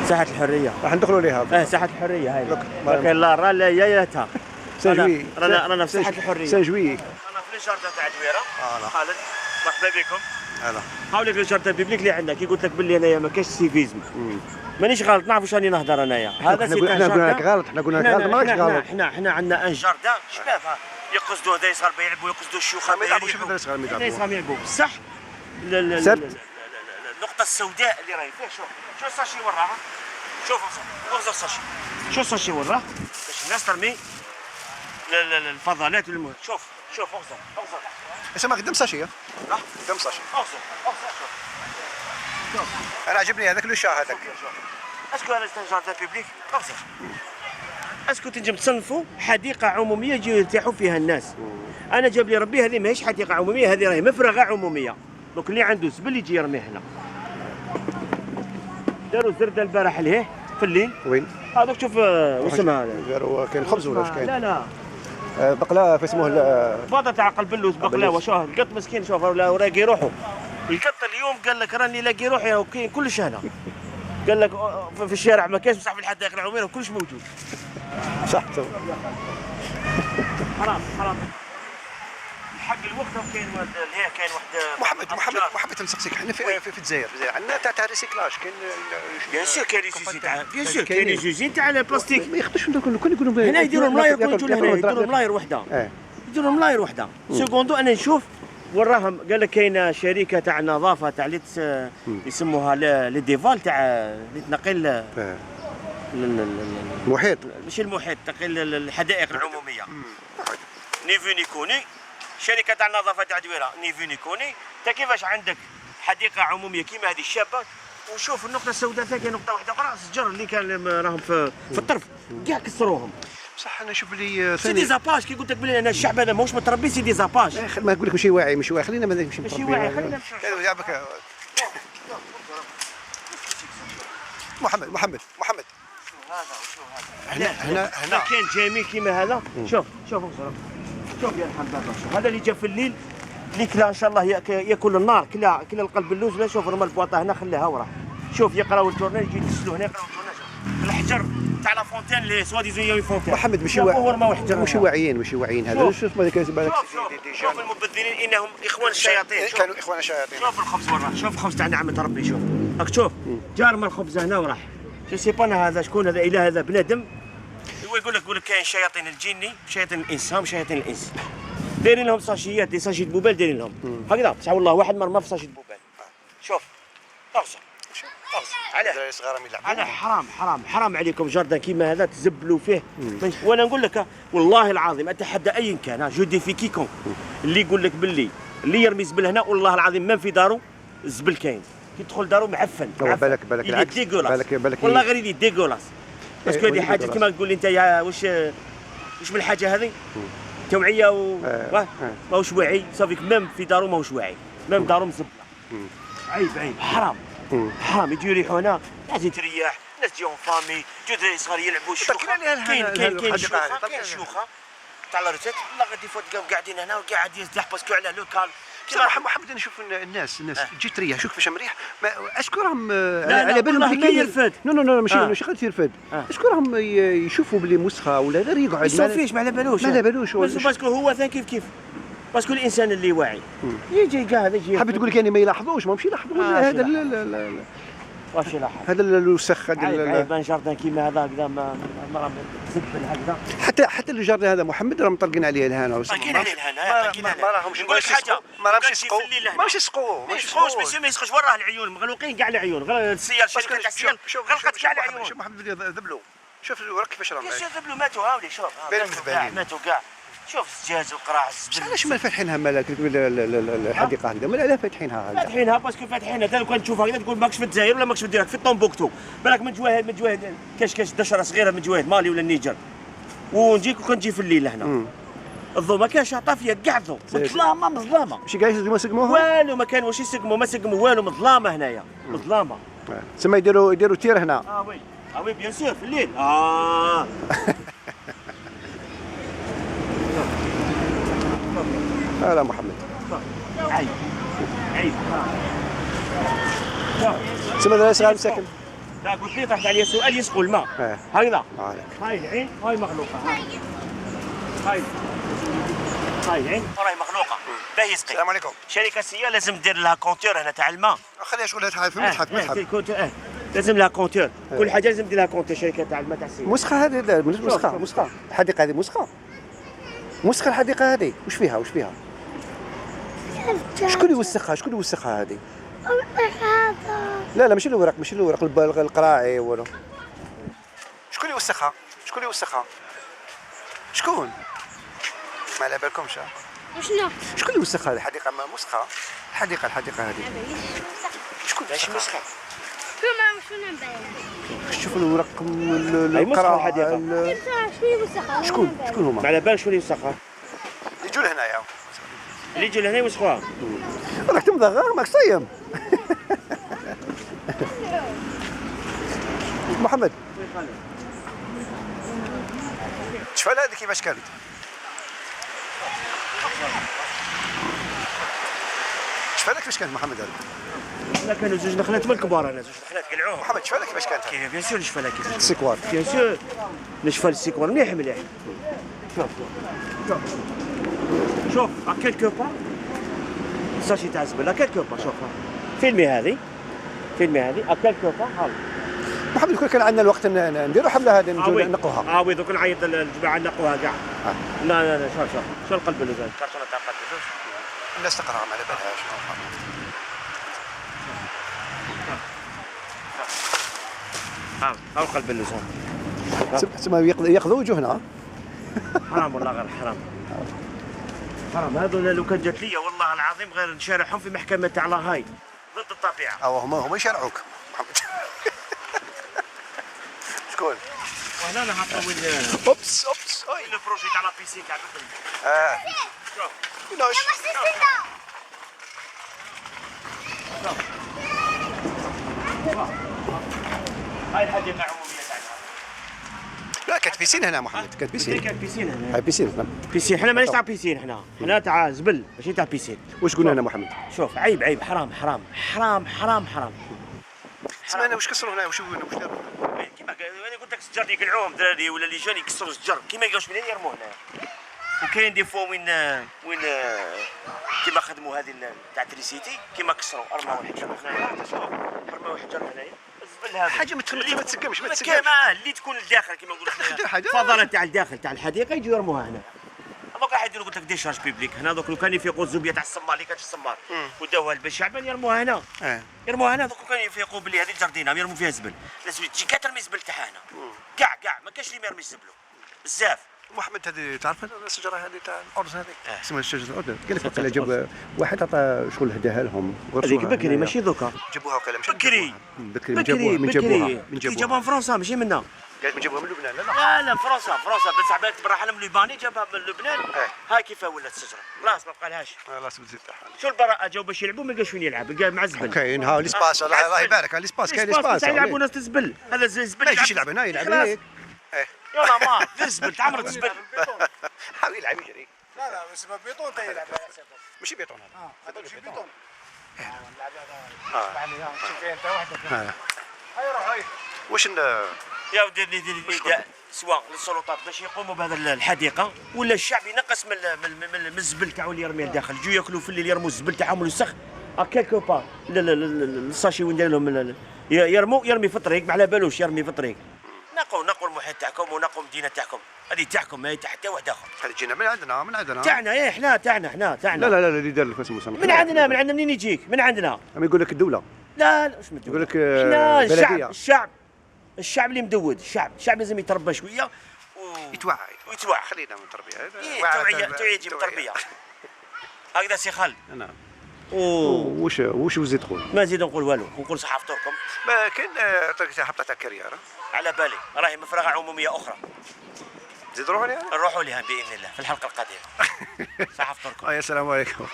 ساحة الحرية. راح ندخلوا ليها. ساحة الحرية هاي. لكن لا را يا تا. سان رانا في ساحة الحرية. سان جوي. أنا في الجاردن تاع دويرة. خالد مرحبا بكم. هلا. هاوليك الجاردن بيبليك اللي عندك كي قلت لك باللي هنايا ما كاش سيفيزم. مانيش غلط نعرف واش راني نهضر انايا. هذا سي احنا قلنا لك غلط، احنا قلنا لك غلط ماكش غلط. احنا عندنا ان جاردن شباب يقصدوا هذا صغار يلعبوا يقصدوا الشيوخ ما يلعبوش هذا صغار ما يلعبوا بصح النقطة السوداء اللي راهي فيه شوف الساشي وراها شوف اغزر الساشي شوف الساشي وراه باش الناس ترمي الفضلات والمهم شوف اغزر اسمع قدام ساشي قدام ساشي اغزر شوف انا عجبني هذاك لو شا هذاك اسكو هذا جاردن بيبليك اغزر اسكو تنجم تصنفوا حديقة عمومية يجيو يرتاحوا فيها الناس انا جاب لي ربي هذه ماهيش حديقة عمومية هذه راهي مفرغة عمومية دوك اللي عنده زبل يجي يرميه هنا داروا زردة البارح لهيه في الليل وين؟ هذاك شوف واسمها داروا كاين خبز ولا واش كاين؟ لا بقلاوه اسمه فاضة تاع قلب اللوز بقلاوه شوف القط مسكين شوف راقي روحه القط اليوم قال لك راني لاقي روحي وكاين كلش هنا قال لك في الشارع ما كاينش بصح في الحدائق العمومية كلش موجود صح حرام حق الوقت كاين هي كاين واحد محمد نسقسيك حنا في الجزائر عندنا تاع ريسيكلاج كاين بيان سور كاين ريسيكلاج تاع بيان سور كاين يوزين تاع البلاستيك ما يخطوش كون يقولوا هنا يديروا ملاير يديروا ملاير وحده يديروا ملاير وحده سكوندو انا نشوف وراهم قال لك كاينه شركه تاع نظافه تاع اللي يسموها لي ديفال تاع اللي تنقل المحيط ماشي المحيط تنقل الحدائق العموميه نيفي نيكوني شركه تاع النظافه تاع دويره نيفي نيكوني انت كيفاش عندك حديقه عموميه كيما هذه الشابه وشوف النقطه السوداء ثاني نقطه واحده اخرى الشجر اللي كان راهم في الطرف كاع كسروهم بصح انا نشوف بلي سي دي زاباج كي قلت لك بلي انا الشعب هذا ماهوش متربي سي دي زاباج ما نقول لك ماشي واعي خلينا ماشي متربي ماشي واعي خلينا محمد هنا كان جميل كيما هذا شوف شوف يا الحباب شوف هذا اللي جا في الليل اللي كلا ان شاء الله ياكل النار كلا القلب اللوز لا شوف رمى البواطه هنا خلاها وراه شوف يقراو الجورنال يجي يدسلوا هنا يقراو الجورنال الحجر تاع لا فونتين اللي سوا ديزون يوي فونتين محمد ماشي واعيين هذا شوف بالك شوف المبذرين انهم اخوان الشياطين كانوا اخوان الشياطين شوف الخبز وراه شوف الخبز تاع نعمة ربي شوف راك تشوف جار من الخبز هنا وراح جو سي با هذا شكون هذا اله هذا بنادم هو يقول لك كاين شياطين الجني شياطين الانس هم شياطين الانس دايرين لهم ساشيات دي ساشيت بوبال دايرين لهم هكذا بصح والله واحد مرمى في ساشيت بوبال شوف اغسل علاه صغار يلعبوا حرام عليكم جاردن كيما هذا تزبلوا فيه وانا نقول لك والله العظيم اتحدى اي كان جو ديفي كيكون اللي يقول لك باللي اللي يرمي زبل هنا والله العظيم ما في دارو الزبل كاين كي تدخل دارو معفن بالك العكس بالك والله غير يدي ديغولاس باسكو هذه حاجه كيما تقول لي انت واش من الحاجه هذه توعيه ماهوش واعي صافيك ميم في دارو ماهوش واعي ميم دارو مزبله عيب حرام يجيو يريحوا هنا لازم تريح ناس تجيهم فامي تجيو دراري صغار يلعبوا شوخه كاين شوخه تاع لا روتيت والله غادي فوت قاعدين هنا وقاعد يزدح باسكو على لوكال كيما محمد نشوف الناس تجي تريح شوف فاش مريح اسكو راهم على بالهم بلي يرفد نو ماشي غير يرفد اسكو راهم يشوفوا بلي مسخه ولا غير يقعد ما على بالوش باسكو هو ثاني كيف باسكو الانسان اللي واعي يجي قاعد يجي حبيت تقول لك يعني ما يلاحظوش ماشي يلاحظوا هذا لا واش يلاحظ هذا الوسخ هذا عيب جاردن كيما هذا هكذا ما زبل هكذا حتى الجاردن هذا محمد راهم مطلقين عليه الهنا طالقين عليه الهنا ما راهمش نقول لك حاجه ما راهمش يسقوا ما يسقوش وراه العيون مغلوقين كاع العيون غير السيال شركه تاع السيال غلقت كاع العيون شوف محمد ذبلوا شوف الورق كيفاش راهم ذبلوا ماتوا هاولي شوف ماتوا كاع شوف الزجاج والقراع الزبل علاش ما فاتحينها مالك الحديقه هكذا لا فاتحينها باسكو فاتحينها حتى لو كان تشوفها هكذا تقول ماكش في الجزائر ولا ماكش في الديرك في طومبوكتو بالك من جواهد كاش دشره صغيره من جواهد مالي ولا النيجر ونجيك وكنجي في الليل هنا الضو ما كانش طافيه كاع الضو مظلامه ماشي كاع يسقموا سقموها والو ما كان واش يسقموا ما سقموا والو مظلامه هنايا مظلامه تسمى يديروا تير هنا وي بيان سور في الليل لا محمد عيب تسمى هذا صغار مساكن لا قلت لي طرحت عليه سؤال يسقوا الماء. هكذا. هاي العين هاي مغلوقه. هاي العين راهي مغلوقه. باهي يسقي. السلام عليكم. شركه سيا لازم دير لها كونتور هنا تاع الماء. خليها شغلها في المتحف. لازم لها كونتور. كل حاجه لازم دير لها كونتور شركه تاع الماء تاع السيا. مسخه هذه؟ لا مش مسخه. الحديقه هذه مسخه الحديقه هذه. وش فيها؟ شكون اللي يوسخها هذه؟ لا ماشي الورق، القراعي ولا. شكون اللي يوسخها؟ شكون؟ ما على بالكمش. وشنو؟ شكون اللي وسخها هذه الحديقه؟ ما مسخه الحديقه هذه. شكون ماشي مسخه؟ شنو نبين؟ شوف الورق هاي مسخه الحديقه. شنو وسخها؟ شكون هما؟ ما على بالك شكون اللي يوسخها؟ يجوا لهنايا. اللي يجي لهنا يوسخوها. راك تمضغ ماك صيم. محمد شفال هذه كيفاش كانت؟ شفالك كيفاش كانت محمد هذا؟ لا كانوا زوج نخلات من الكبار، انا زوج نخلات قلعوهم. محمد شفالك كيفاش كانت؟ كيف بيان سور شفالها كيفاش. السيكوار. بيان سور نشفى السيكوار مليح. شوف ا كيلكو با ساشي تاع زبل ا كيلكو با. شوف فيلمي هذه ا كيلكو با. ها محمد كون كان عندنا الوقت نديروا حمله هذه نقوها. وي دوك نعيط للجماعه نقوها كاع. لا شوف القلب اللوز الكرتونه تاع القلب اللوز الناس تقراها ما على بالهاش. ها القلب اللوز تسمى ياخذوا وجوهنا. حرام والله غير حرام هذول لو كان جات لي والله العظيم غير نشارحهم في محكمه تاع لاهاي ضد الطبيعه. هما يشرعوك محمد. شكون؟ وهنا انا حطوا وين اوبس لو بروجي تاع لا بيسين تاع بدل. نوش هاي الحديقه عموميه تاعنا. لا كانت بيسين هنا محمد. كانت بيسين هنا. هاي بيسين. حنا مانيش تاع بيسين. حنا تاع زبل ماشي تاع بيسين. واش قلنا هنا محمد؟ شوف عيب حرام. اسمع انا واش كسروا هنا واش داروا؟ كيما انا قلت لك الشجر يقلعوهم الدراري ولا اللي جان يكسروا الشجر كيما يلقاوش منين يرموه هنا. وكاين دي فوا وين كيما خدموا هذه تاع تريسيتي كيما كسروا رماو الحجر هنايا. شوف رماو الحجر هنايا الزبل هذا حاجه ما تسقمش اللي تكون الداخل كيما نقولوا حنا الفضلات تاع الداخل تاع الحديقه يجوا يرموها هنا. دوك راح يديروا قلت لك ديشارج بيبليك هنا. دوك لو كان يفيقوا الزوبيه تاع الصمار اللي كانت الصمار وداوها الباش الشعبان يرموها هنا. يرموها هنا. دوك كانوا يفيقوا باللي هذه الجردينه يرموا فيها زبل. لازم تجي كاع ترمي الزبل تاعها هنا. كاع ما كاش اللي ما يرميش زبلو بزاف. محمد هذه تعرف الشجره هذه تاع الارز هذه اسمها شجره الارز. قال لك وقيلا جاب واحد عطى شغل هداها لهم. هذيك بكري ماشي دوكا. جابوها وقيلا ماشي بكري من جابوها جابوها من فرنسا ماشي منا. قالت من جابوها من لبنان. لا فرنسا بس عبالك تبرح لهم لبناني جابها من لبنان. هاي كيف ولات الشجره خلاص ما بقالهاش. خلاص بزيد تاعها. شو البراءه جاو باش يلعبوا ما لقاش وين يلعب قال مع الزبل. كاين ها ليسباس الله يبارك. ليسباس كاين ليسباس يلعبوا ناس الزبل. هذا الزبل ما يجيش يلعب هنا يلعب هناك. يلا ما تزبل تعمر تزبل. حاول يلعب يجري. لا بس بيطون تيلعب ماشي بيطون هذا ماشي بيطون. هذا يعني شوف انت وحدك. هاي روح هاي. واش يا ودي سواء للسلطات باش يقوموا بهذا الحديقه ولا الشعب ينقص من الزبل تاعو اللي يرميه لداخل. يجوا ياكلوا في الليل يرموا الزبل تاعهم الوسخ كيلكو با. الساشي وين داير لهم يرمي في الطريق ما على بالوش يرمي في الطريق. نقوا المحيط تاعكم ونقوا المدينه تاعكم. هذه تاعكم ما هي تاع حتى واحد اخر. هذه جينا من عندنا تاعنا حنا تاعنا. لا اللي دار لك اسمه من عندنا منين يجيك من عندنا. ما يقول لك الدوله. لا واش يقول لك بلديه. الشعب اللي مدود. الشعب لازم يتربى شويه يتوعى خلينا من التربيه. توعيه تجيب تربيه. هكذا سي خالد. نعم. واش وزيد تقول؟ ما نزيد نقول والو نقول صحه فطوركم. ما كاين حبه تاع كريار على بالي راهي مفرغه عموميه اخرى. زيد نروحوا لها نروحوا لها باذن الله في الحلقه القادمه. صحه فطوركم. السلام عليكم.